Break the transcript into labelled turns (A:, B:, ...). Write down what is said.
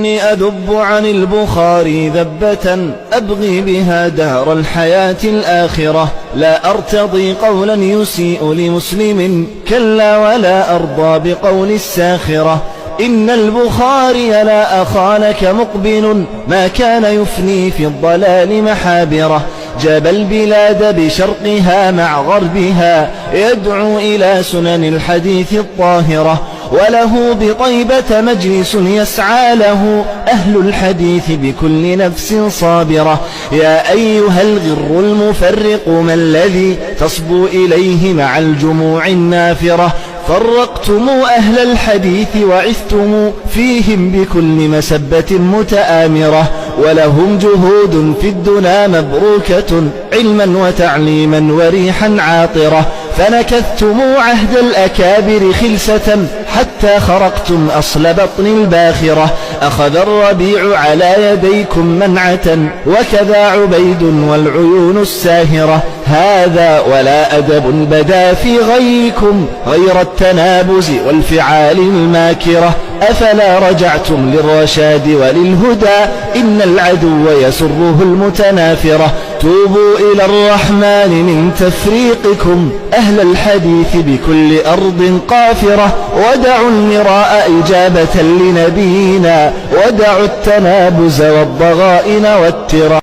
A: إني أذب عن البخاري ذبة أبغي بها دار الحياة الآخرة، لا أرتضي قولا يسيء لمسلم، كلا ولا أرضى بقول الساخرة. إن البخاري لا أخانك مقبل، ما كان يفني في الضلال محابره، جاب البلاد بشرقها مع غربها، يدعو إلى سنن الحديث الطاهرة، وله بطيبة مجلس يسعى له أهل الحديث بكل نفس صابرة. يا أيها الغر المفرق ما الذي تصبو إليه مع الجموع النافرة، فرقتم أهل الحديث وعثتم فيهم بكل مسبة متآمرة، ولهم جهود في الدنا مبروكة، علما وتعليما وريحا عاطرة، فنكثتم عهد الأكابر خلسة حتى خرقتم أصل بطن الباخرة. أخذ الربيع على يديكم منعة، وكذا عبيد والعيون الساهرة، هذا ولا أدب بدا في غيكم غير التنابز والفعال الماكرة. أفلا رجعتم للرشاد وللهدى، إن العدو يسره المتنافرة. توبوا إلى الرحمن من تفريقكم أهل الحديث بكل أرض قافرة، ودعوا المراء إجابة لنبينا، ودعوا التنابز والضغائن والترى.